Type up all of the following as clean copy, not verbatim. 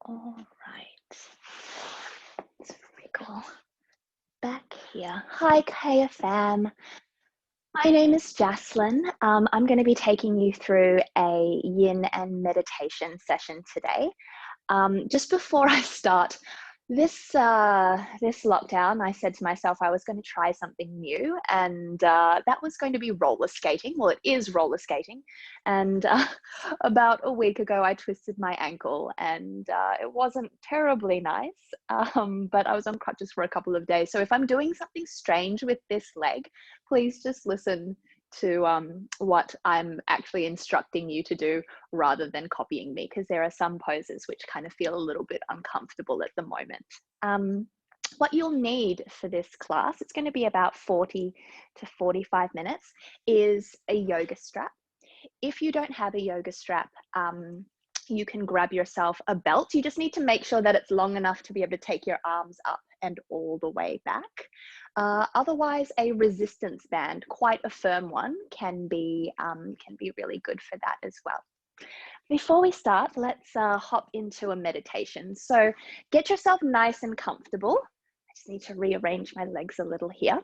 All right. Let's wriggle back here. Hi, Kaya fam. My name is Jaslyn. I'm going to be taking you through a yin and meditation session today. Just before I start, this lockdown, I said to myself I was going to try something new, and that was going to be roller skating. Well, it is roller skating, and about a week ago, I twisted my ankle, and it wasn't terribly nice, but I was on crutches for a couple of days. So if I'm doing something strange with this leg, please just listen to what I'm actually instructing you to do rather than copying me, because there are some poses which kind of feel a little bit uncomfortable at the moment. What you'll need for this class, it's going to be about 40 to 45 minutes, is a yoga strap. If you don't have a yoga strap, you can grab yourself a belt. You just need to make sure that it's long enough to be able to take your arms up and all the way back. Otherwise, a resistance band, quite a firm one, can be really good for that as well. Before we start, let's hop into a meditation. So get yourself nice and comfortable. I just need to rearrange my legs a little here.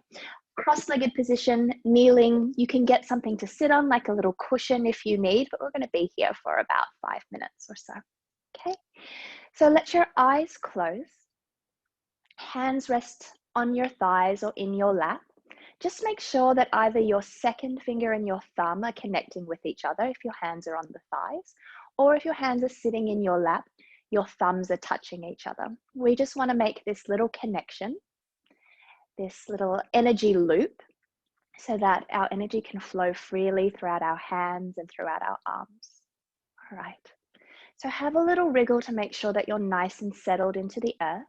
Cross-legged position, kneeling. You can get something to sit on, like a little cushion if you need, but we're going to be here for about 5 minutes or so. Okay, so let your eyes close. Hands rest on your thighs or in your lap. Just make sure that either your second finger and your thumb are connecting with each other if your hands are on the thighs, or if your hands are sitting in your lap, your thumbs are touching each other. We just want to make this little connection, this little energy loop, so that our energy can flow freely throughout our hands and throughout our arms. All right. So have a little wriggle to make sure that you're nice and settled into the earth.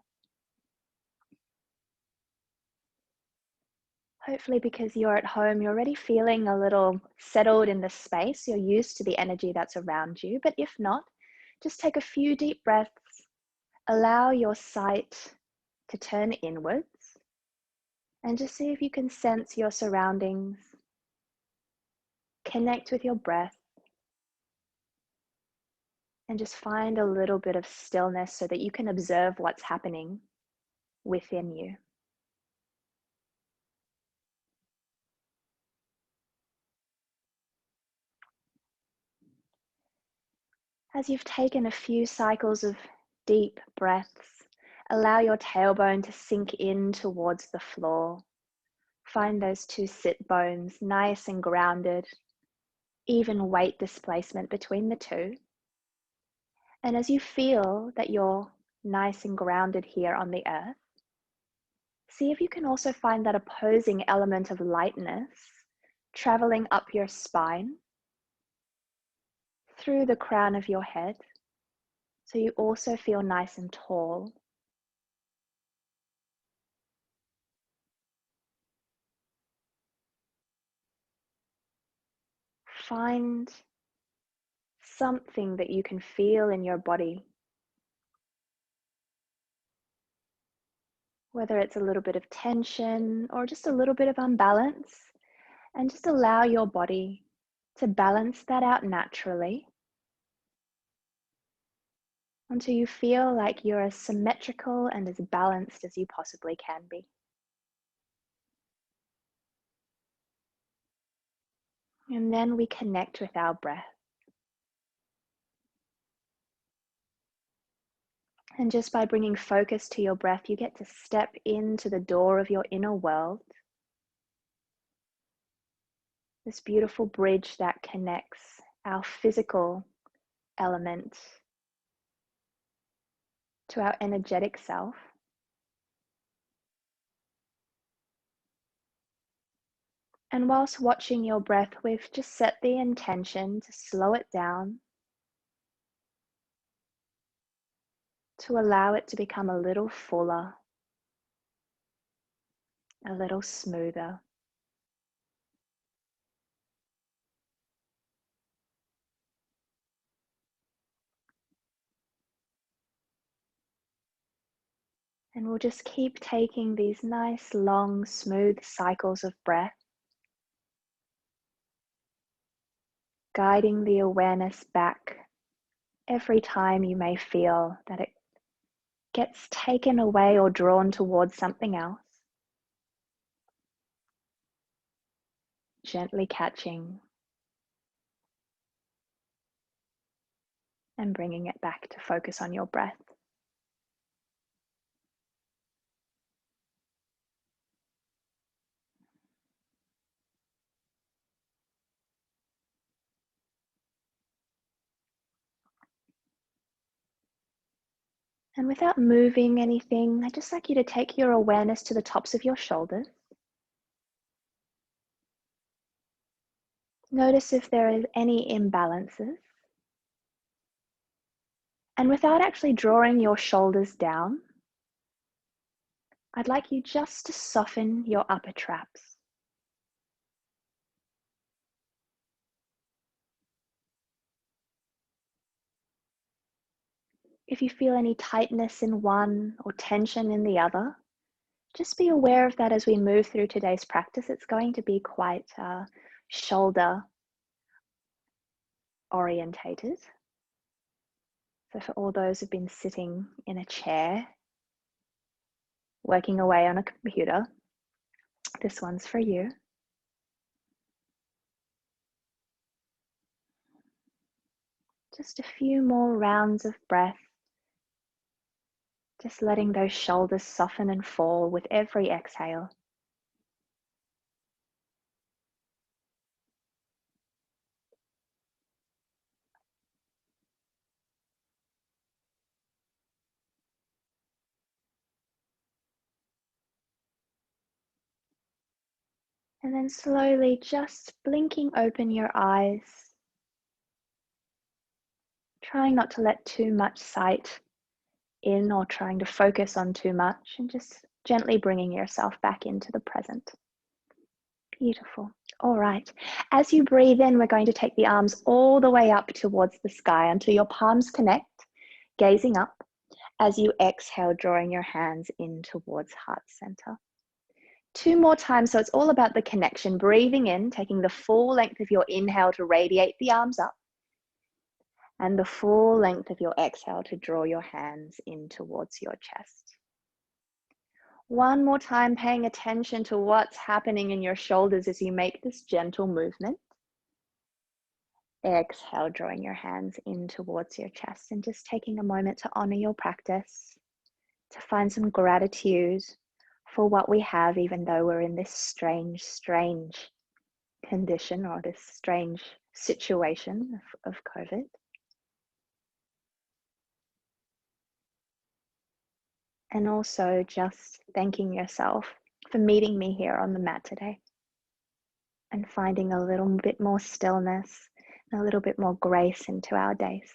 Hopefully, because you're at home, you're already feeling a little settled in the space. You're used to the energy that's around you. But if not, just take a few deep breaths. Allow your sight to turn inwards. And just see if you can sense your surroundings. Connect with your breath. And just find a little bit of stillness so that you can observe what's happening within you. As you've taken a few cycles of deep breaths, allow your tailbone to sink in towards the floor. Find those two sit bones nice and grounded, even weight displacement between the two. And as you feel that you're nice and grounded here on the earth, see if you can also find that opposing element of lightness traveling up your spine, through the crown of your head, so you also feel nice and tall. Find something that you can feel in your body, whether it's a little bit of tension or just a little bit of unbalance, and just allow your body to balance that out naturally until you feel like you're as symmetrical and as balanced as you possibly can be. And then we connect with our breath. And just by bringing focus to your breath, you get to step into the door of your inner world. This beautiful bridge that connects our physical element to our energetic self. And whilst watching your breath, we've just set the intention to slow it down, to allow it to become a little fuller, a little smoother. And we'll just keep taking these nice, long, smooth cycles of breath, guiding the awareness back every time you may feel that it gets taken away or drawn towards something else, gently catching and bringing it back to focus on your breath. And without moving anything, I'd just like you to take your awareness to the tops of your shoulders. Notice if there is any imbalances. And without actually drawing your shoulders down, I'd like you just to soften your upper traps. If you feel any tightness in one or tension in the other, just be aware of that as we move through today's practice. It's going to be quite shoulder orientated. So for all those who've been sitting in a chair, working away on a computer, this one's for you. Just a few more rounds of breath. Just letting those shoulders soften and fall with every exhale. And then slowly just blinking open your eyes, trying not to let too much sight in or trying to focus on too much, and just gently bringing yourself back into the present. Beautiful. All right. As you breathe in, we're going to take the arms all the way up towards the sky until your palms connect, gazing up. As you exhale, drawing your hands in towards heart center. 2 more times, so it's all about the connection. Breathing in, taking the full length of your inhale to radiate the arms up, and the full length of your exhale to draw your hands in towards your chest. 1 more time, paying attention to what's happening in your shoulders as you make this gentle movement. Exhale, drawing your hands in towards your chest, and just taking a moment to honor your practice, to find some gratitude for what we have, even though we're in this strange condition or this strange situation of COVID. And also just thanking yourself for meeting me here on the mat today and finding a little bit more stillness and a little bit more grace into our days.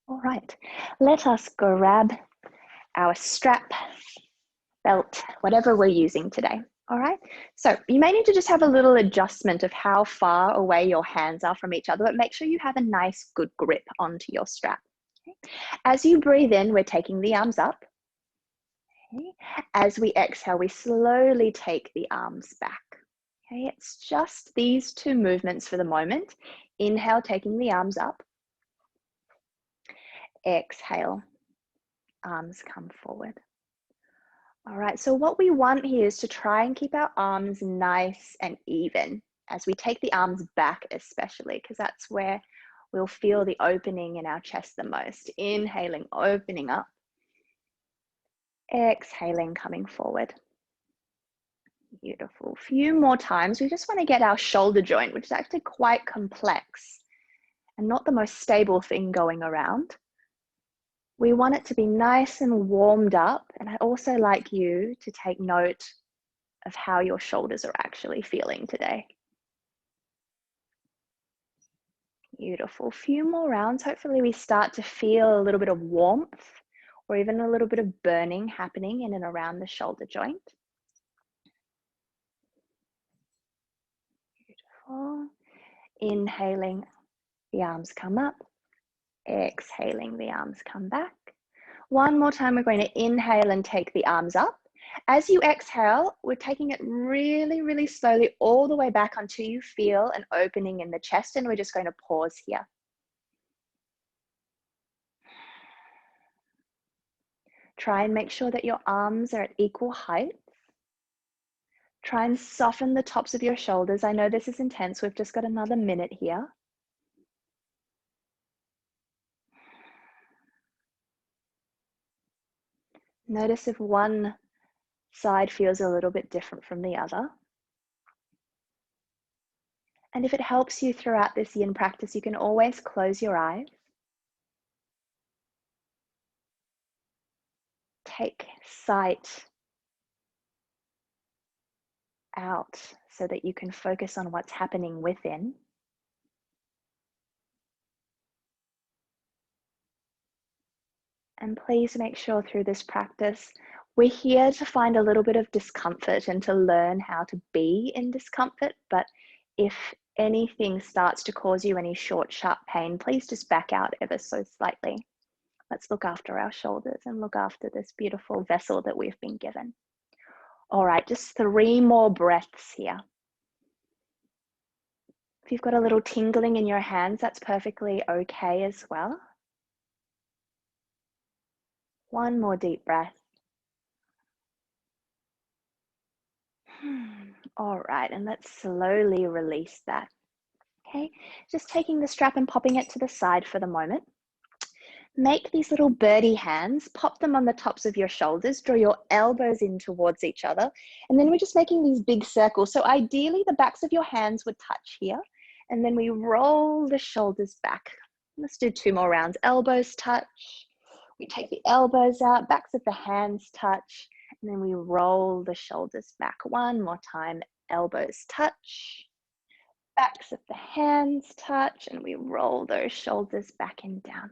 All right, let us grab our strap, belt, whatever we're using today. All right, so you may need to just have a little adjustment of how far away your hands are from each other, but make sure you have a nice good grip onto your strap. Okay. As you breathe in, we're taking the arms up. Okay. As we exhale, we slowly take the arms back. Okay, it's just these 2 movements for the moment. Inhale, taking the arms up. Exhale, arms come forward. All right, so what we want here is to try and keep our arms nice and even as we take the arms back, especially because that's where we'll feel the opening in our chest the most. Inhaling, opening up. Exhaling, coming forward. Beautiful. A few more times. We just want to get our shoulder joint, which is actually quite complex and not the most stable thing going around. We want it to be nice and warmed up. And I also like you to take note of how your shoulders are actually feeling today. Beautiful. A few more rounds. Hopefully we start to feel a little bit of warmth or even a little bit of burning happening in and around the shoulder joint. Beautiful. Inhaling, the arms come up. Exhaling, the arms come back. 1 more time, we're going to inhale and take the arms up. As you exhale, we're taking it really, really slowly all the way back until you feel an opening in the chest, and we're just going to pause here. Try and make sure that your arms are at equal height. Try and soften the tops of your shoulders. I know this is intense. We've just got another minute here. Notice if one side feels a little bit different from the other. And if it helps you throughout this yin practice, you can always close your eyes. Take sight out so that you can focus on what's happening within. And please make sure through this practice, we're here to find a little bit of discomfort and to learn how to be in discomfort. But if anything starts to cause you any short, sharp pain, please just back out ever so slightly. Let's look after our shoulders and look after this beautiful vessel that we've been given. All right, just 3 more breaths here. If you've got a little tingling in your hands, that's perfectly okay as well. 1 more deep breath. All right, and let's slowly release that. Okay, just taking the strap and popping it to the side for the moment. Make these little birdie hands, pop them on the tops of your shoulders, draw your elbows in towards each other, and then we're just making these big circles. So ideally the backs of your hands would touch here, and then we roll the shoulders back. Let's do 2 more rounds. Elbows touch, we take the elbows out, backs of the hands touch, and then we roll the shoulders back. 1 more time, elbows touch, backs of the hands touch, and we roll those shoulders back and down.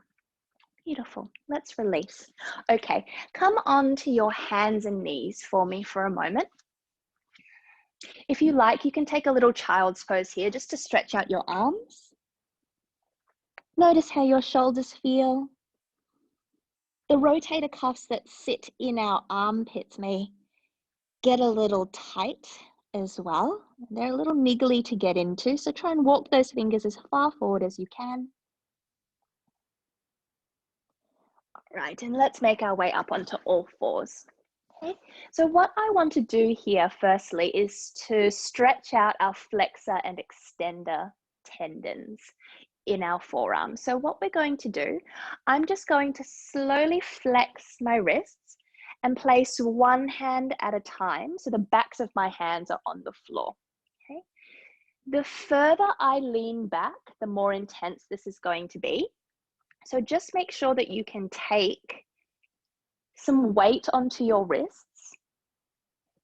Beautiful. Let's release. Okay, come on to your hands and knees for me for a moment. If you like, you can take a little child's pose here just to stretch out your arms. Notice how your shoulders feel. The rotator cuffs that sit in our armpits may get a little tight as well. They're a little niggly to get into, so try and walk those fingers as far forward as you can. Right, and let's make our way up onto all fours. Okay, so what I want to do here firstly is to stretch out our flexor and extender tendons in our forearms. So what we're going to do, I'm just going to slowly flex my wrists and place one hand at a time. So the backs of my hands are on the floor. Okay, the further I lean back, the more intense this is going to be. So just make sure that you can take some weight onto your wrists,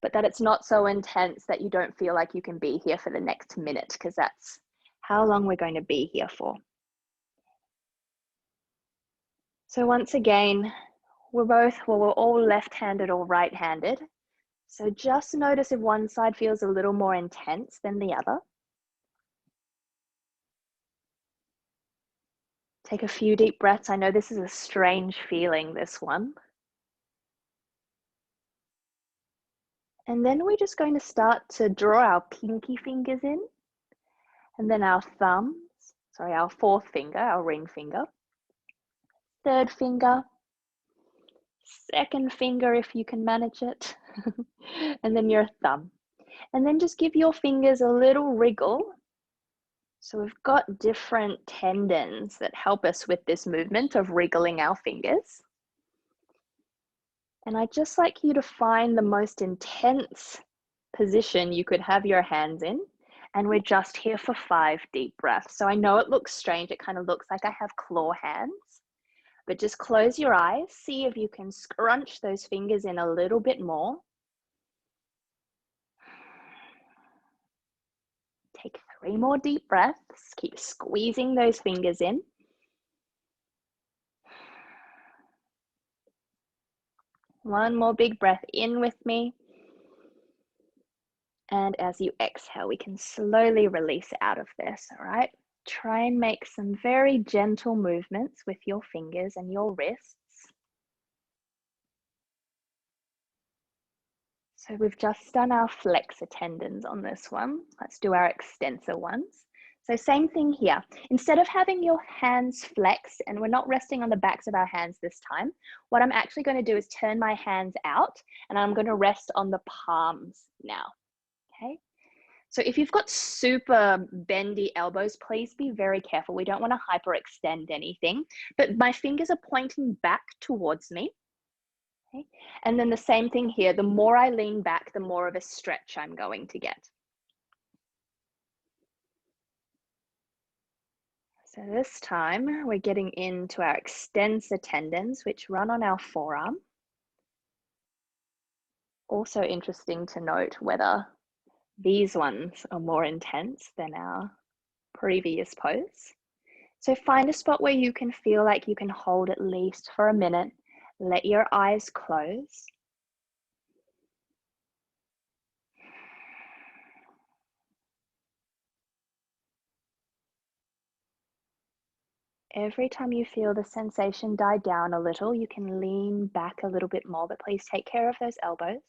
but that it's not so intense that you don't feel like you can be here for the next minute, because that's how long we're going to be here for. So once again, we're all left-handed or right-handed. So just notice if one side feels a little more intense than the other. Take a few deep breaths. I know this is a strange feeling, this one. And then we're just going to start to draw our pinky fingers in, and then our thumbs, our 4th finger, our ring finger, 3rd finger, 2nd finger if you can manage it, and then your thumb. And then just give your fingers a little wriggle. So we've got different tendons that help us with this movement of wriggling our fingers. And I'd just like you to find the most intense position you could have your hands in. And we're just here for 5 deep breaths. So I know it looks strange. It kind of looks like I have claw hands. But just close your eyes. See if you can scrunch those fingers in a little bit more. Take 3 more deep breaths. Keep squeezing those fingers in. One more big breath in with me. And as you exhale, we can slowly release out of this, all right? Try and make some very gentle movements with your fingers and your wrists. So we've just done our flexor tendons on this one. Let's do our extensor ones. So same thing here. Instead of having your hands flex, and we're not resting on the backs of our hands this time, what I'm actually going to do is turn my hands out and I'm going to rest on the palms now, okay? So if you've got super bendy elbows, please be very careful. We don't want to hyperextend anything, but my fingers are pointing back towards me. Okay? And then the same thing here, the more I lean back, the more of a stretch I'm going to get. So this time we're getting into our extensor tendons, which run on our forearm. Also interesting to note whether these ones are more intense than our previous pose. So find a spot where you can feel like you can hold at least for a minute. Let your eyes close. Every time you feel the sensation die down a little, you can lean back a little bit more, but please take care of those elbows.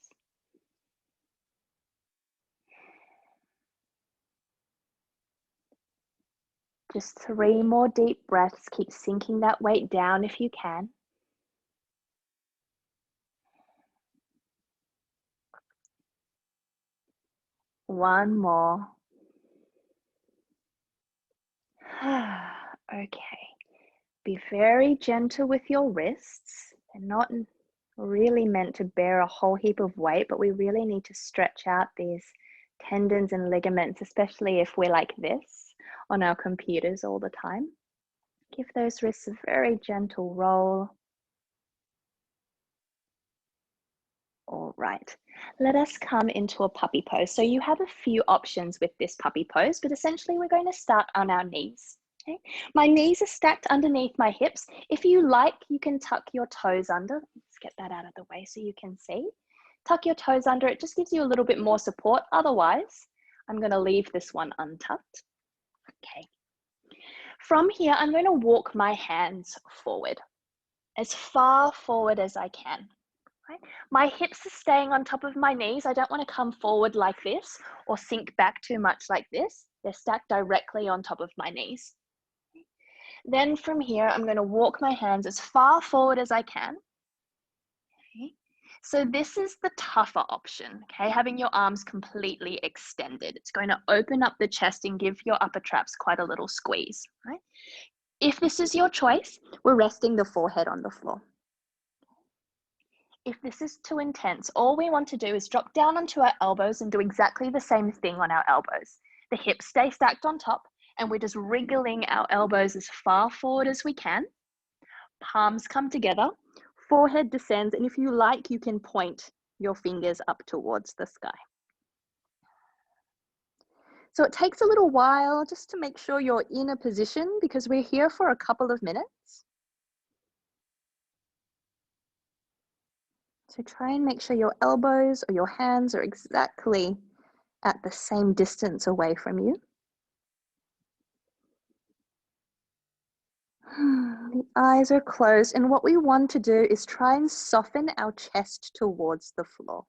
Just 3 more deep breaths. Keep sinking that weight down if you can. One more. Okay. Be very gentle with your wrists. They're not really meant to bear a whole heap of weight, but we really need to stretch out these tendons and ligaments, especially if we're like this on our computers all the time. Give those wrists a very gentle roll. All right, let us come into a puppy pose. So you have a few options with this puppy pose, but essentially we're going to start on our knees. Okay? My knees are stacked underneath my hips. If you like, you can tuck your toes under. Let's get that out of the way so you can see. Tuck your toes under, it just gives you a little bit more support. Otherwise, I'm going to leave this one untucked. Okay. From here, I'm going to walk my hands forward, as far forward as I can. Right? My hips are staying on top of my knees. I don't want to come forward like this or sink back too much like this. They're stacked directly on top of my knees. Then from here, I'm going to walk my hands as far forward as I can. Okay. So this is the tougher option, okay? Having your arms completely extended. It's going to open up the chest and give your upper traps quite a little squeeze, right? If this is your choice, we're resting the forehead on the floor. If this is too intense, all we want to do is drop down onto our elbows and do exactly the same thing on our elbows. The hips stay stacked on top and we're just wriggling our elbows as far forward as we can. Palms come together, forehead descends, and if you like, you can point your fingers up towards the sky. So it takes a little while just to make sure you're in a position because we're here for a couple of minutes. So try and make sure your elbows or your hands are exactly at the same distance away from you. The eyes are closed, and what we want to do is try and soften our chest towards the floor.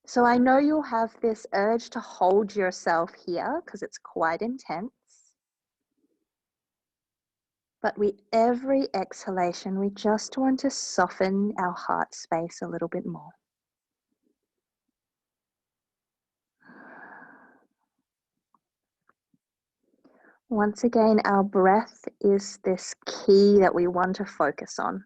So I know you'll have this urge to hold yourself here because it's quite intense. But with every exhalation, we just want to soften our heart space a little bit more. Once again, our breath is this key that we want to focus on.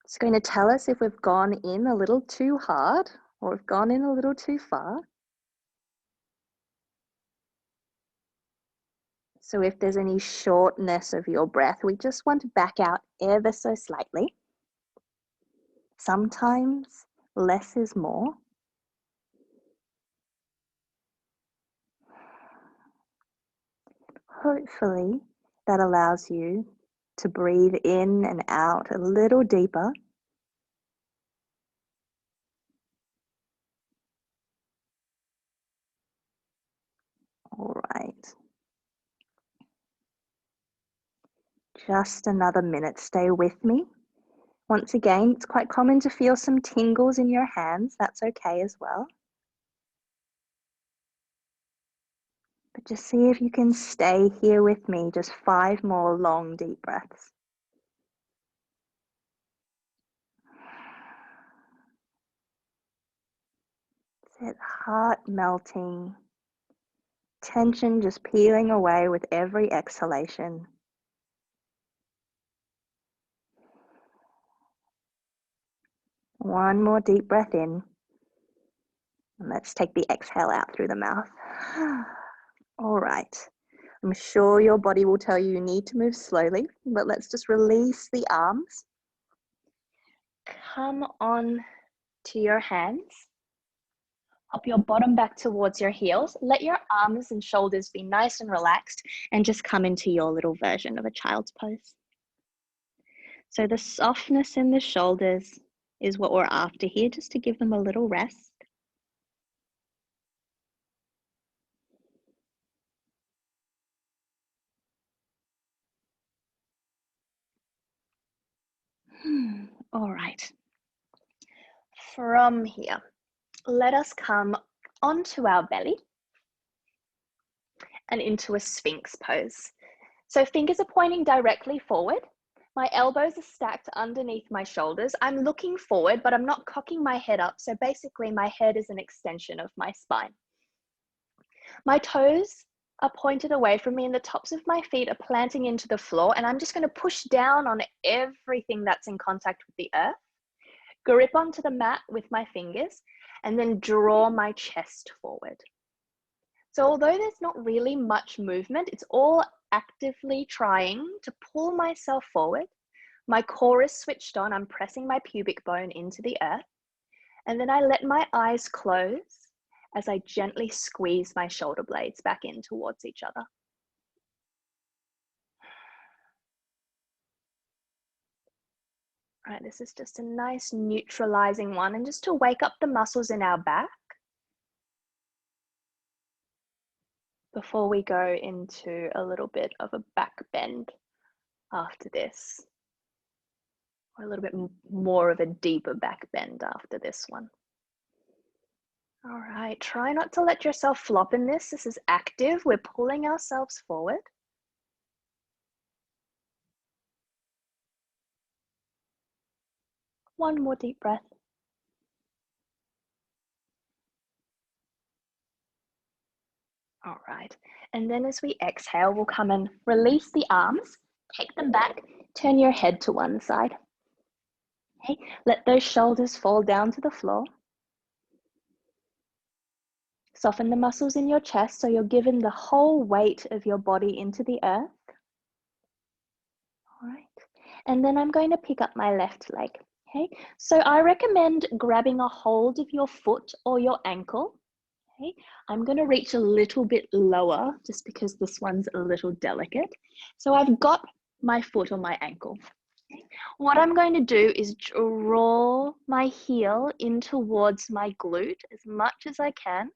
It's going to tell us if we've gone in a little too hard or we've gone in a little too far. So if there's any shortness of your breath, we just want to back out ever so slightly. Sometimes less is more. Hopefully that allows you to breathe in and out a little deeper. All right. Just another minute. Stay with me. Once again, it's quite common to feel some tingles in your hands. That's okay as well. Just see if you can stay here with me, just 5 more long, deep breaths. That's it, heart melting, tension just peeling away with every exhalation. One more deep breath in. And let's take the exhale out through the mouth. All right. I'm sure your body will tell you need to move slowly, but let's just release the arms. Come on to your hands. Hop your bottom back towards your heels. Let your arms and shoulders be nice and relaxed and just come into your little version of a child's pose. So the softness in the shoulders is what we're after here, just to give them a little rest. All right. From here, let us come onto our belly and into a Sphinx pose. So fingers are pointing directly forward. My elbows are stacked underneath my shoulders. I'm looking forward, but I'm not cocking my head up. So basically my head is an extension of my spine. My toes are pointed away from me and the tops of my feet are planting into the floor, and I'm just going to push down on everything that's in contact with the earth, grip onto the mat with my fingers, and then draw my chest forward. So although there's not really much movement, it's all actively trying to pull myself forward. My core is switched on. I'm pressing my pubic bone into the earth. And then I let my eyes close as I gently squeeze my shoulder blades back in towards each other. All right, this is just a nice neutralizing one, and just to wake up the muscles in our back before we go into a little bit of a back bend after this, or a little bit more of a deeper back bend after this one. All right, try not to let yourself flop in this. This is active. We're pulling ourselves forward. One more deep breath. All right, and then as we exhale, we'll come and release the arms, take them back, turn your head to one side. Okay, let those shoulders fall down to the floor. Soften the muscles in your chest so you're giving the whole weight of your body into the earth. All right, and then I'm going to pick up my left leg. Okay, so I recommend grabbing a hold of your foot or your ankle. Okay, I'm going to reach a little bit lower just because this one's a little delicate. So I've got my foot or my ankle. Okay. What I'm going to do is draw my heel in towards my glute as much as I can.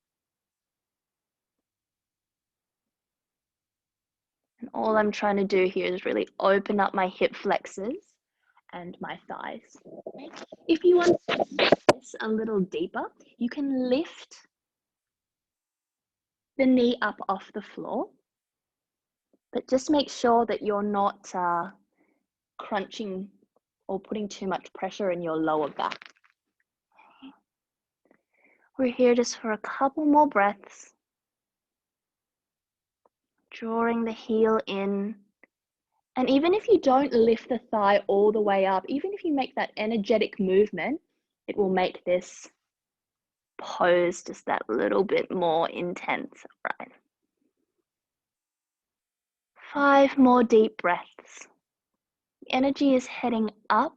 And all I'm trying to do here is really open up my hip flexors and my thighs. Okay. If you want to make this a little deeper, you can lift the knee up off the floor, but just make sure that you're not crunching or putting too much pressure in your lower back. We're here just for a couple more breaths, drawing the heel in. And even if you don't lift the thigh all the way up, even if you make that energetic movement, it will make this pose just that little bit more intense, right? 5 more deep breaths. The energy is heading up.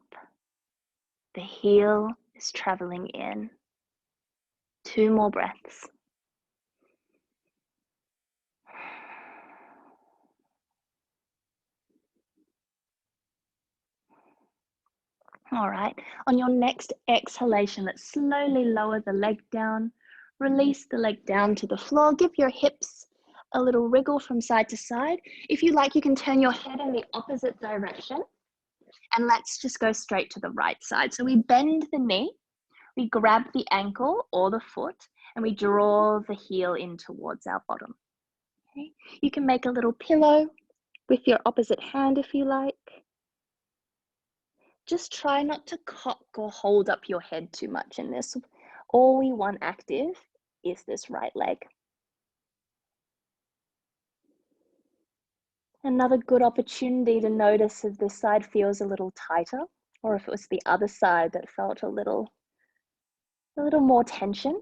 The heel is traveling in. 2 more breaths. All right, on your next exhalation, let's slowly lower the leg down, release the leg down to the floor, give your hips a little wriggle from side to side. If you like, you can turn your head in the opposite direction, and let's just go straight to the right side. So we bend the knee, we grab the ankle or the foot, and we draw the heel in towards our bottom. Okay. You can make a little pillow with your opposite hand if you like. Just try not to cock or hold up your head too much in this. All we want active is this right leg. Another good opportunity to notice if this side feels a little tighter, or if it was the other side that felt a little more tension.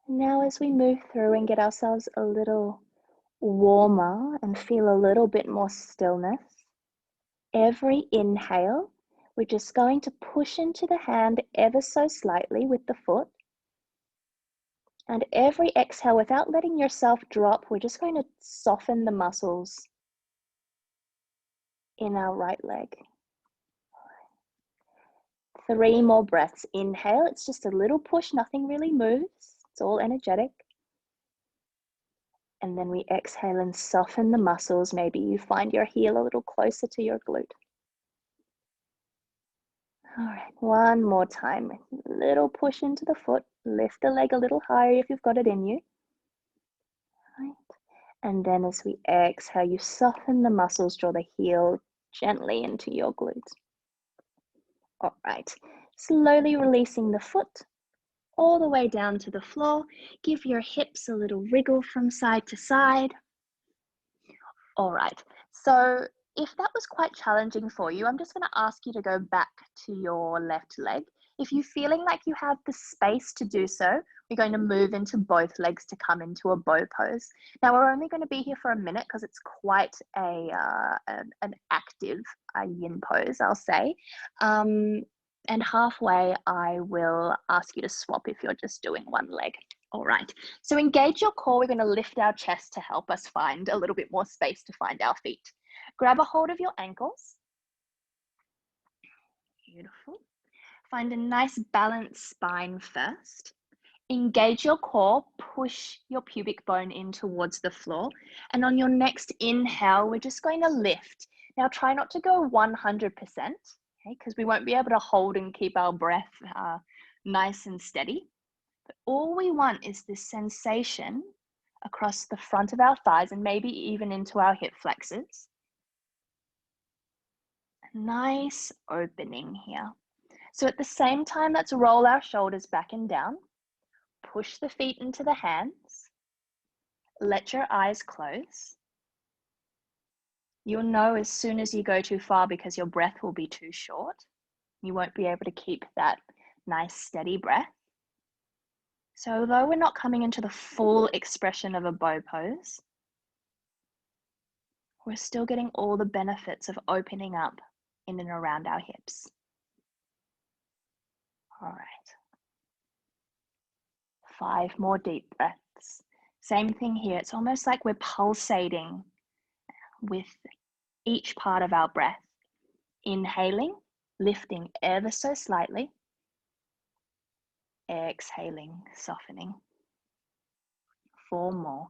Now as we move through and get ourselves a little warmer and feel a little bit more stillness, every inhale, we're just going to push into the hand ever so slightly with the foot. And every exhale, without letting yourself drop, we're just going to soften the muscles in our right leg. 3 more breaths. Inhale, it's just a little push, nothing really moves. It's all energetic. And then we exhale and soften the muscles. Maybe you find your heel a little closer to your glute. All right, one more time. Little push into the foot. Lift the leg a little higher if you've got it in you. All right. And then as we exhale, you soften the muscles, draw the heel gently into your glutes. All right, slowly releasing the foot all the way down to the floor. Give your hips a little wriggle from side to side. All right, so if that was quite challenging for you, I'm just going to ask you to go back to your left leg. If you're feeling like you have the space to do so, we're going to move into both legs to come into a bow pose. Now we're only going to be here for a minute because it's quite an active yin pose, I'll say. And halfway, I will ask you to swap if you're just doing one leg. All right, so engage your core. We're going to lift our chest to help us find a little bit more space to find our feet. Grab a hold of your ankles. Beautiful. Find a nice balanced spine first. Engage your core, push your pubic bone in towards the floor. And on your next inhale, we're just going to lift. Now try not to go 100%, okay, because we won't be able to hold and keep our breath nice and steady. But all we want is this sensation across the front of our thighs and maybe even into our hip flexors. A nice opening here. So at the same time, let's roll our shoulders back and down. Push the feet into the hands. Let your eyes close. You'll know as soon as you go too far because your breath will be too short. You won't be able to keep that nice steady breath. So although we're not coming into the full expression of a bow pose, we're still getting all the benefits of opening up in and around our hips. All right. 5 more deep breaths. Same thing here. It's almost like we're pulsating with each part of our breath. Inhaling, lifting ever so slightly. Exhaling, softening. 4 more.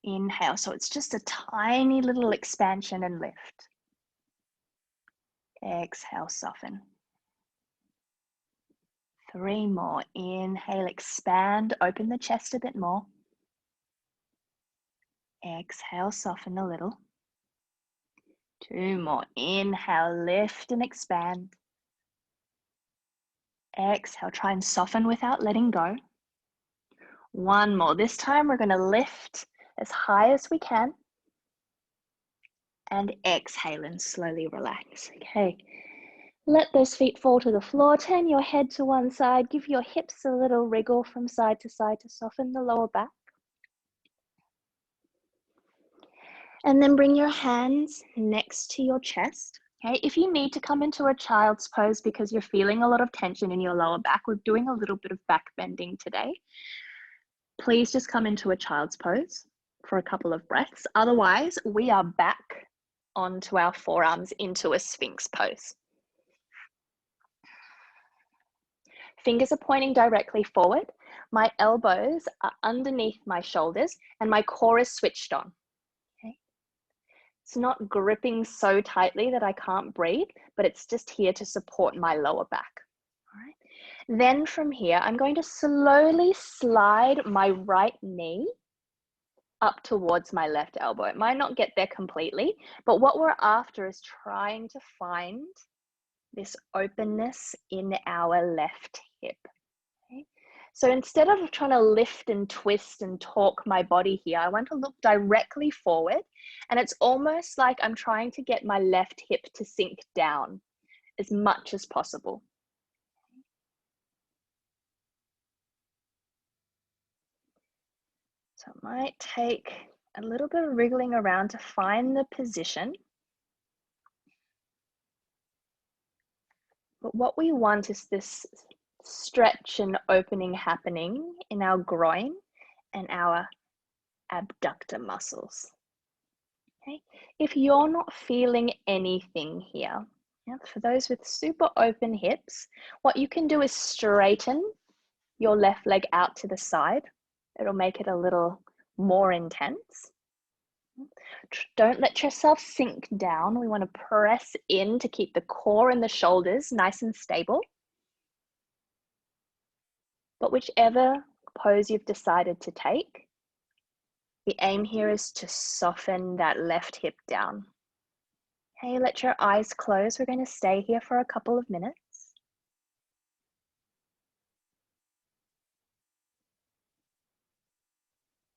Inhale. So it's just a tiny little expansion and lift. Exhale, soften. 3 more. Inhale, expand, open the chest a bit more. Exhale, soften a little. 2 more. Inhale, lift and expand. Exhale, try and soften without letting go. 1 more. This time we're going to lift as high as we can. And exhale and slowly relax. Okay. Let those feet fall to the floor. Turn your head to one side. Give your hips a little wriggle from side to soften the lower back. And then bring your hands next to your chest. Okay, if you need to come into a child's pose because you're feeling a lot of tension in your lower back, we're doing a little bit of back bending today. Please just come into a child's pose for a couple of breaths. Otherwise, we are back onto our forearms into a Sphinx pose. Fingers are pointing directly forward. My elbows are underneath my shoulders and my core is switched on. Okay. It's not gripping so tightly that I can't breathe, but it's just here to support my lower back. All right. Then from here, I'm going to slowly slide my right knee up towards my left elbow. It might not get there completely, but what we're after is trying to find this openness in our left hip. Okay? So instead of trying to lift and twist and torque my body here, I want to look directly forward, and it's almost like I'm trying to get my left hip to sink down as much as possible. So it might take a little bit of wriggling around to find the position. But what we want is this stretch and opening happening in our groin and our abductor muscles. Okay? If you're not feeling anything here, for those with super open hips, what you can do is straighten your left leg out to the side. It'll make it a little more intense. Don't let yourself sink down. We want to press in to keep the core and the shoulders nice and stable. But whichever pose you've decided to take, the aim here is to soften that left hip down. Okay, let your eyes close. We're going to stay here for a couple of minutes.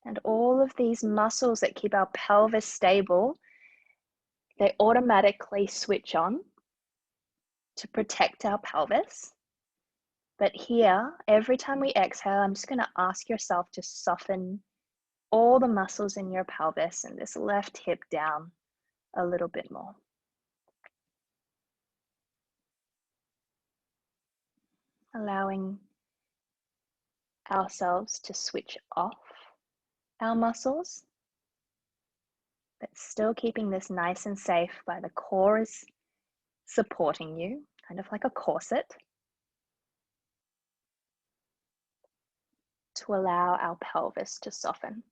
And all of these muscles that keep our pelvis stable, they automatically switch on to protect our pelvis. But here, every time we exhale, I'm just going to ask yourself to soften all the muscles in your pelvis and this left hip down a little bit more. Allowing ourselves to switch off our muscles, but still keeping this nice and safe by the core is supporting you, kind of like a corset, to allow our pelvis to soften.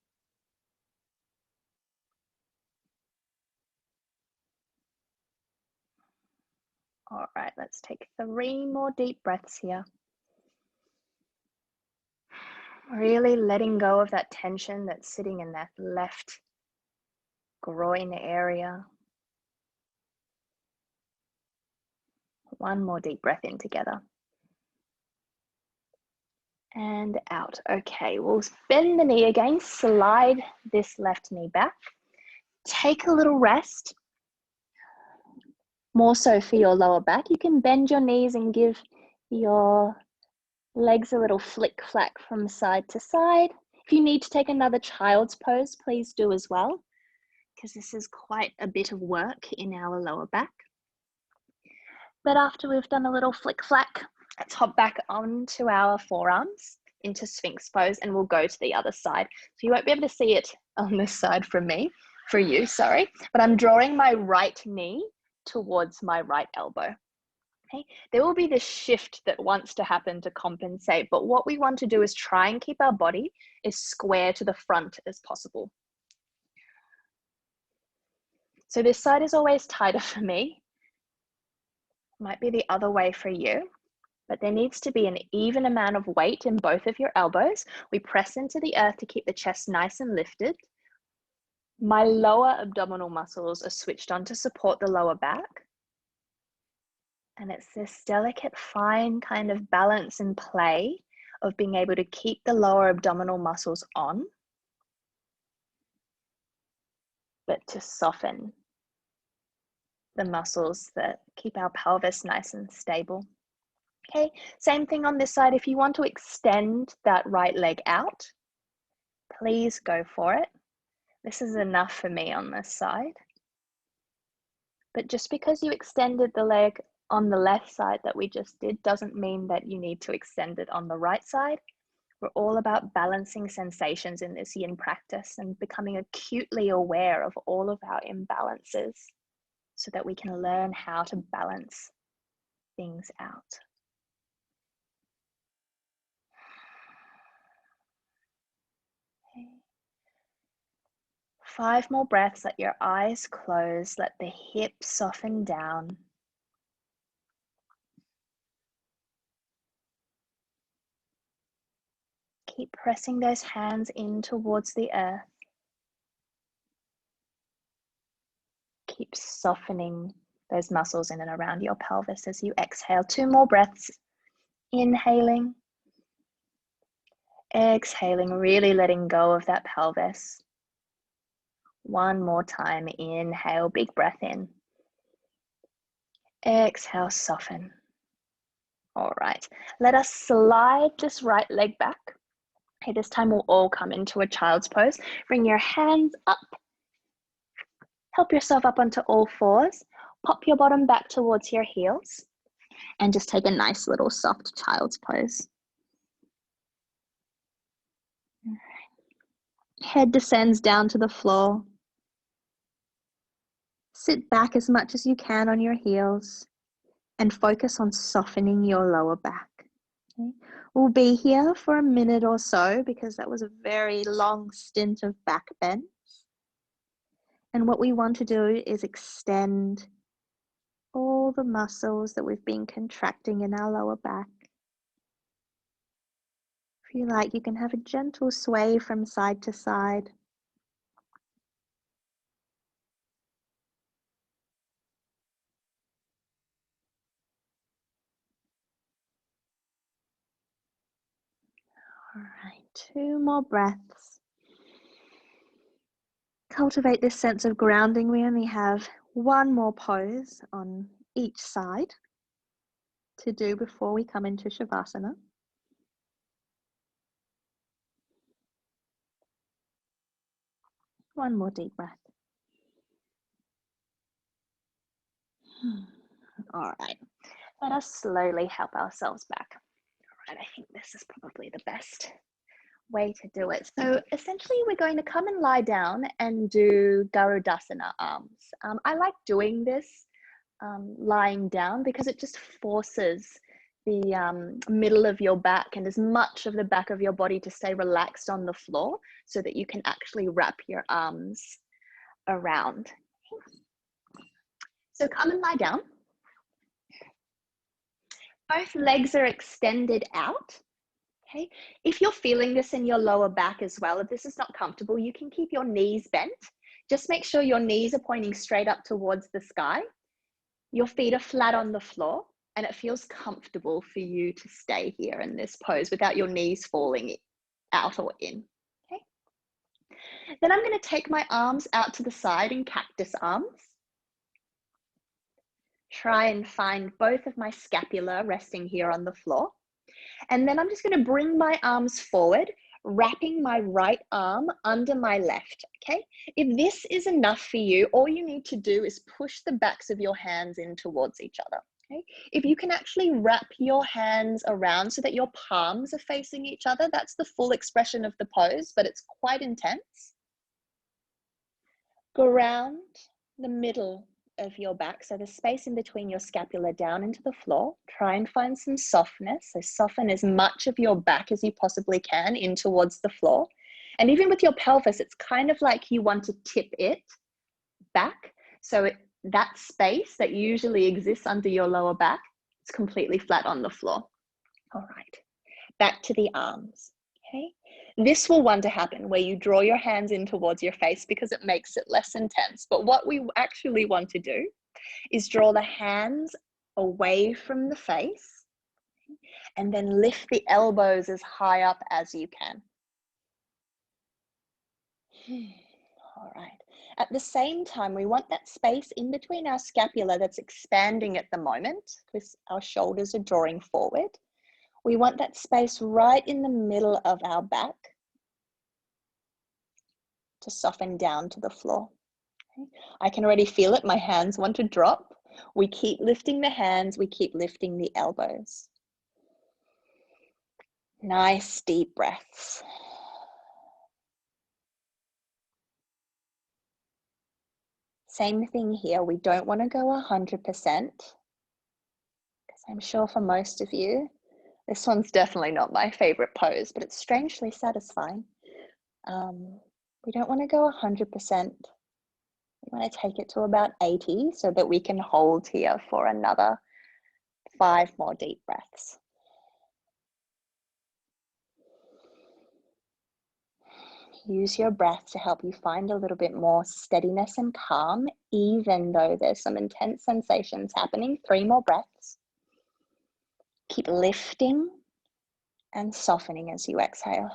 All right, let's take 3 more deep breaths here. Really letting go of that tension that's sitting in that left groin area. 1 more deep breath in together. And out. Okay, we'll bend the knee again, slide this left knee back. Take a little rest. More so for your lower back. You can bend your knees and give your legs a little flick flack from side to side. If you need to take another child's pose, please do as well, because this is quite a bit of work in our lower back. But after we've done a little flick flack, let's hop back onto our forearms into Sphinx Pose, and we'll go to the other side. So you won't be able to see it on this side for you, sorry, but I'm drawing my right knee towards my right elbow. Okay, there will be this shift that wants to happen to compensate, but what we want to do is try and keep our body as square to the front as possible. So this side is always tighter for me. Might be the other way for you, but there needs to be an even amount of weight in both of your elbows. We press into the earth to keep the chest nice and lifted. My lower abdominal muscles are switched on to support the lower back. And it's this delicate, fine kind of balance and play of being able to keep the lower abdominal muscles on, but to soften the muscles that keep our pelvis nice and stable. Okay, same thing on this side. If you want to extend that right leg out, please go for it. This is enough for me on this side. But just because you extended the leg on the left side that we just did doesn't mean that you need to extend it on the right side. We're all about balancing sensations in this yin practice and becoming acutely aware of all of our imbalances so that we can learn how to balance things out. Okay. 5 more breaths, let your eyes close, let the hips soften down. Keep pressing those hands in towards the earth. Keep softening those muscles in and around your pelvis as you exhale. 2 more breaths. Inhaling. Exhaling, really letting go of that pelvis. 1 more time. Inhale, big breath in. Exhale, soften. All right, let us slide this right leg back. Okay, this time we'll all come into a child's pose. Bring your hands up. Help yourself up onto all fours. Pop your bottom back towards your heels. And just take a nice little soft child's pose. Head descends down to the floor. Sit back as much as you can on your heels and focus on softening your lower back. Okay. We'll be here for a minute or so because that was a very long stint of back bends. And what we want to do is extend all the muscles that we've been contracting in our lower back. If you like, you can have a gentle sway from side to side. All right, 2 more breaths. Cultivate this sense of grounding. We only have 1 more pose on each side to do before we come into Shavasana. One more deep breath. All right, let us slowly help ourselves back. All right, I think this is probably the best way to do it. So essentially we're going to come and lie down and do Garudasana arms. I like doing this lying down because it just forces the middle of your back and as much of the back of your body to stay relaxed on the floor so that you can actually wrap your arms around. So come and lie down. Both legs are extended out. Okay. If you're feeling this in your lower back as well, if this is not comfortable, you can keep your knees bent. Just make sure your knees are pointing straight up towards the sky. Your feet are flat on the floor and it feels comfortable for you to stay here in this pose without your knees falling out or in. Okay. Then I'm going to take my arms out to the side in cactus arms. Try and find both of my scapula resting here on the floor. And then I'm just going to bring my arms forward, wrapping my right arm under my left, okay? If this is enough for you, all you need to do is push the backs of your hands in towards each other, okay? If you can actually wrap your hands around so that your palms are facing each other, that's the full expression of the pose, but it's quite intense. Ground the middle of your back, so the space in between your scapula down into the floor. Try and find some softness, so soften as much of your back as you possibly can in towards the floor. And even with your pelvis, it's kind of like you want to tip it back, so that space that usually exists under your lower back is completely flat on the floor. All right, back to the arms. Okay, this will want to happen where you draw your hands in towards your face because it makes it less intense. But what we actually want to do is draw the hands away from the face and then lift the elbows as high up as you can. All right. At the same time, we want that space in between our scapula that's expanding at the moment because our shoulders are drawing forward. We want that space right in the middle of our back to soften down to the floor. Okay. I can already feel it. My hands want to drop. We keep lifting the hands. We keep lifting the elbows. Nice deep breaths. Same thing here. We don't want to go 100% because I'm sure for most of you, this one's definitely not my favorite pose, but it's strangely satisfying. We don't want to go 100%. We want to take it to about 80 so that we can hold here for another 5 more deep breaths. Use your breath to help you find a little bit more steadiness and calm, even though there's some intense sensations happening. 3 more breaths. Keep lifting and softening as you exhale.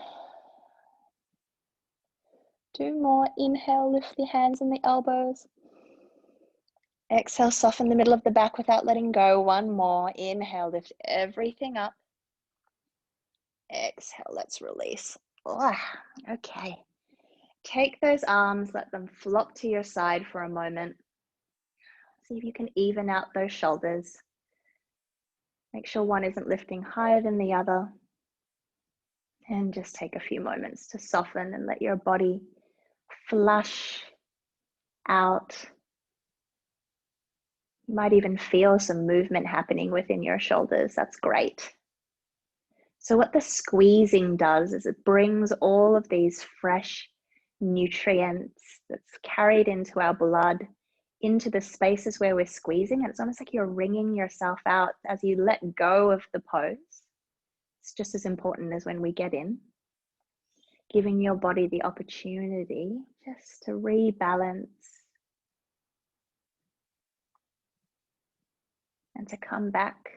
2 more. Inhale, lift the hands and the elbows. Exhale, soften the middle of the back without letting go. 1 more. Inhale, lift everything up. Exhale, let's release. Oh, okay. Take those arms, let them flop to your side for a moment. See if you can even out those shoulders. Make sure one isn't lifting higher than the other. And just take a few moments to soften and let your body flush out. You might even feel some movement happening within your shoulders. That's great. So what the squeezing does is it brings all of these fresh nutrients that's carried into our blood into the spaces where we're squeezing. And it's almost like you're wringing yourself out as you let go of the pose. It's just as important as when we get in. Giving your body the opportunity just to rebalance and to come back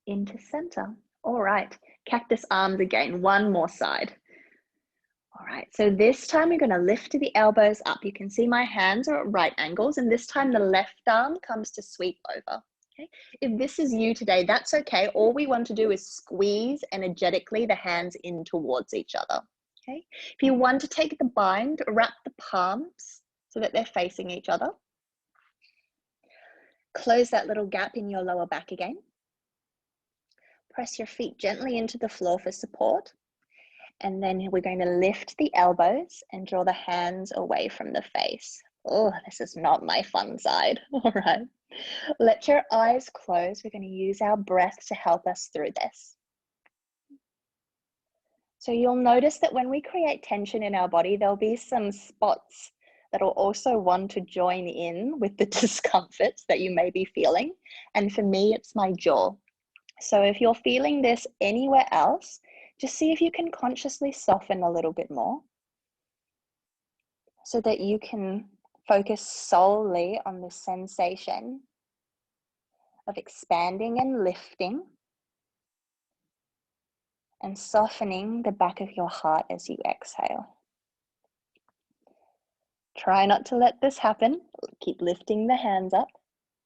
into center. All right, cactus arms again, 1 more side. All right, so this time we're going to lift the elbows up. You can see my hands are at right angles, and this time the left arm comes to sweep over. Okay, if this is you today, that's okay. All we want to do is squeeze energetically the hands in towards each other. Okay, if you want to take the bind, wrap the palms so that they're facing each other. Close that little gap in your lower back again. Press your feet gently into the floor for support. And then we're going to lift the elbows and draw the hands away from the face. Oh, this is not my fun side. All right. Let your eyes close. We're going to use our breath to help us through this. So you'll notice that when we create tension in our body, there'll be some spots that will also want to join in with the discomforts that you may be feeling. And for me, it's my jaw. So if you're feeling this anywhere else, just see if you can consciously soften a little bit more so that you can focus solely on the sensation of expanding and lifting and softening the back of your heart as you exhale. Try not to let this happen. Keep lifting the hands up.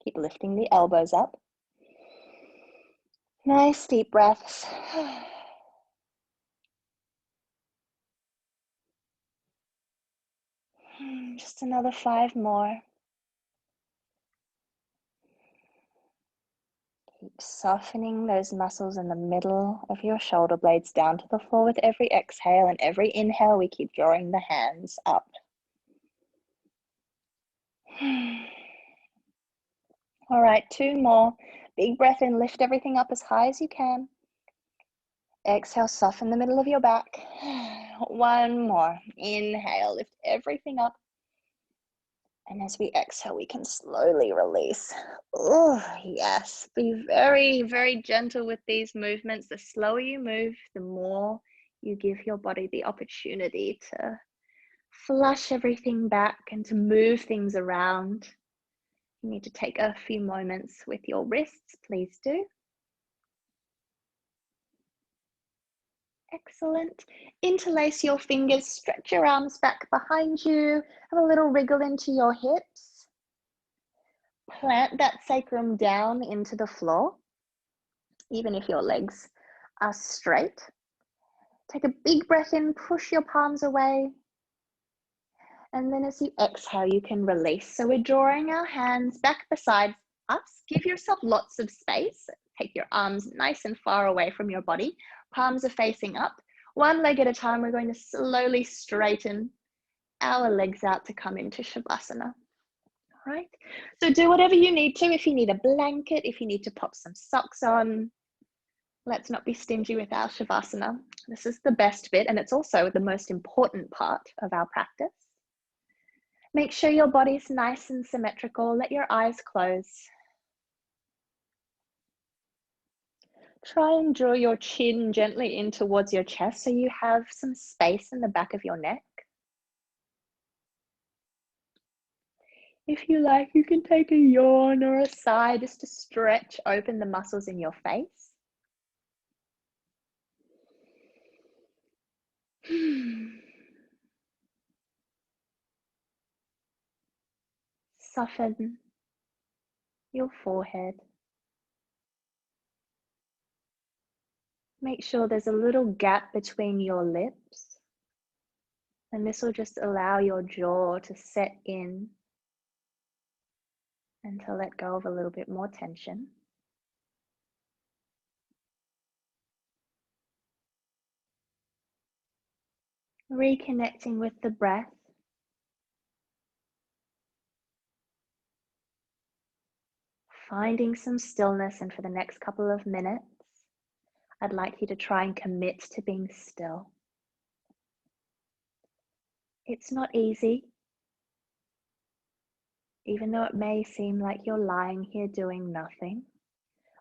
Keep lifting the elbows up. Nice deep breaths. Just another 5 more. Keep softening those muscles in the middle of your shoulder blades down to the floor with every exhale, and every inhale we keep drawing the hands up. All right, 2 more. Big breath in, lift everything up as high as you can. Exhale, soften the middle of your back. 1 more. Inhale, lift everything up. And as we exhale, we can slowly release. Oh, yes. Be very, very gentle with these movements. The slower you move, the more you give your body the opportunity to flush everything back and to move things around. You need to take a few moments with your wrists, please do. Excellent. Interlace your fingers, stretch your arms back behind you, have a little wriggle into your hips. Plant that sacrum down into the floor, even if your legs are straight. Take a big breath in, push your palms away. And then as you exhale, you can release. So we're drawing our hands back beside us. Give yourself lots of space. Take your arms nice and far away from your body. Palms are facing up. 1 leg at a time, we're going to slowly straighten our legs out to come into Shavasana. All right. So do whatever you need to. If you need a blanket, if you need to pop some socks on, let's not be stingy with our Shavasana. This is the best bit, and it's also the most important part of our practice. Make sure your body's nice and symmetrical. Let your eyes close. Try and draw your chin gently in towards your chest so you have some space in the back of your neck. If you like, you can take a yawn or a sigh just to stretch open the muscles in your face. Soften your forehead. Make sure there's a little gap between your lips, and this will just allow your jaw to set in and to let go of a little bit more tension. Reconnecting with the breath. Finding some stillness, and for the next couple of minutes, I'd like you to try and commit to being still. It's not easy, even though it may seem like you're lying here doing nothing.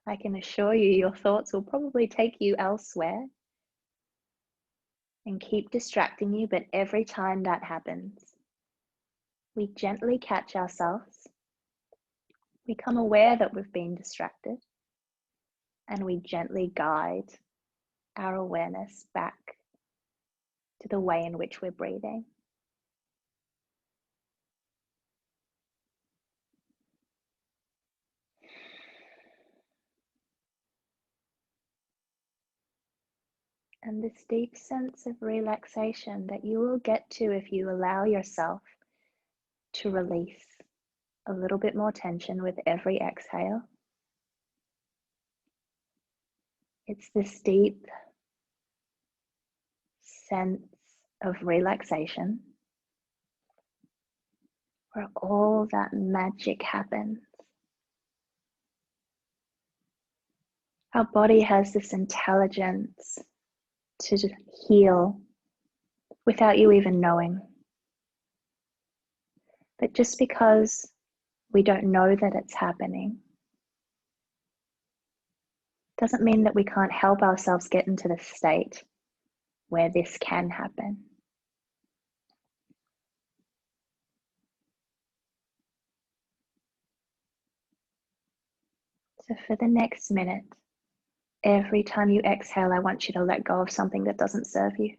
I can assure you your thoughts will probably take you elsewhere and keep distracting you, but every time that happens, we gently catch ourselves, become aware that we've been distracted, and we gently guide our awareness back to the way in which we're breathing. And this deep sense of relaxation that you will get to if you allow yourself to release a little bit more tension with every exhale. It's this deep sense of relaxation where all that magic happens. Our body has this intelligence to heal without you even knowing. But just because we don't know that it's happening doesn't mean that we can't help ourselves get into the state where this can happen. So for the next minute, every time you exhale, I want you to let go of something that doesn't serve you.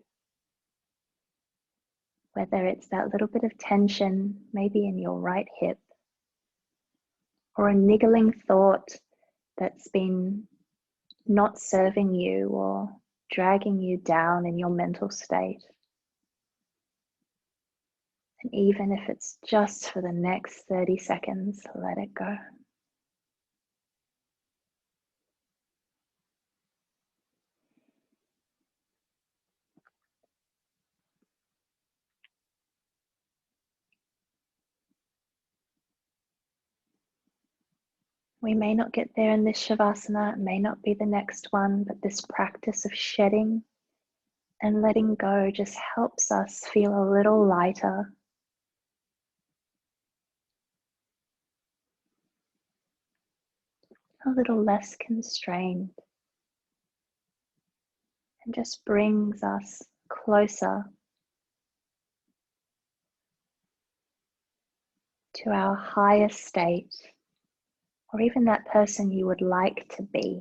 Whether it's that little bit of tension, maybe in your right hip, or a niggling thought that's been not serving you or dragging you down in your mental state. And even if it's just for the next 30 seconds, let it go. We may not get there in this Shavasana, it may not be the next one, but this practice of shedding and letting go just helps us feel a little lighter. A little less constrained, and just brings us closer to our highest state, or even that person you would like to be.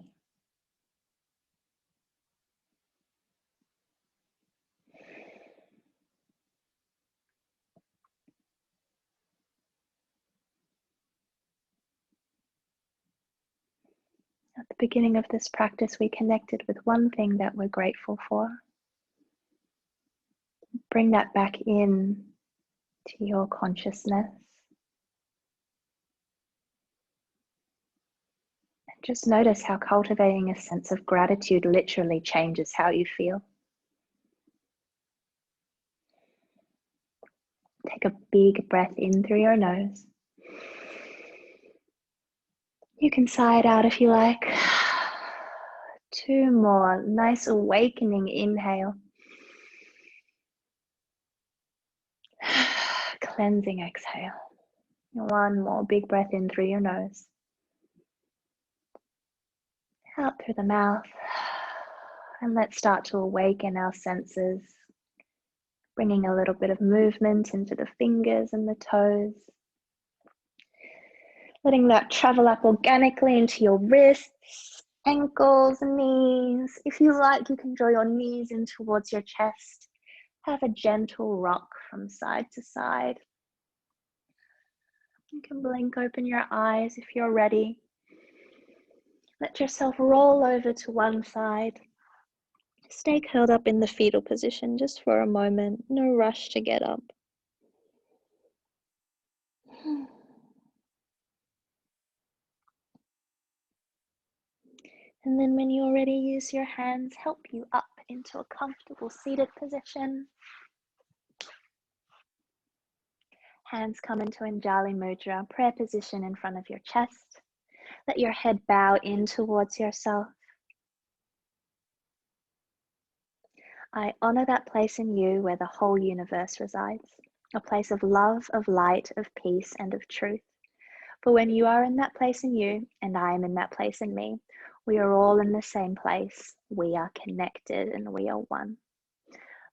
At the beginning of this practice, we connected with one thing that we're grateful for. Bring that back in to your consciousness. And just notice how cultivating a sense of gratitude literally changes how you feel. Take a big breath in through your nose. You can sigh it out if you like. 2 more. Nice awakening inhale. Cleansing exhale. 1 more big breath in through your nose. Out through the mouth. And let's start to awaken our senses, bringing a little bit of movement into the fingers and the toes. Letting that travel up organically into your wrists, ankles, and knees. If you like, you can draw your knees in towards your chest. Have a gentle rock from side to side. You can blink open your eyes if you're ready. Let yourself roll over to one side. Stay curled up in the fetal position just for a moment. No rush to get up. And then when you're ready, use your hands, help you up into a comfortable seated position. Hands come into Anjali Mudra, prayer position in front of your chest. Let your head bow in towards yourself. I honor that place in you where the whole universe resides, a place of love, of light, of peace, and of truth. For when you are in that place in you, and I am in that place in me, we are all in the same place. We are connected and we are one.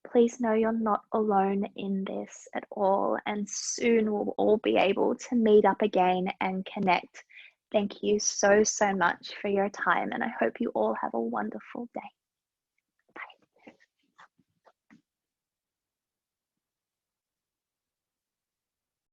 Please know you're not alone in this at all, and soon we'll all be able to meet up again and connect. Thank you so much for your time, and I hope you all have a wonderful day.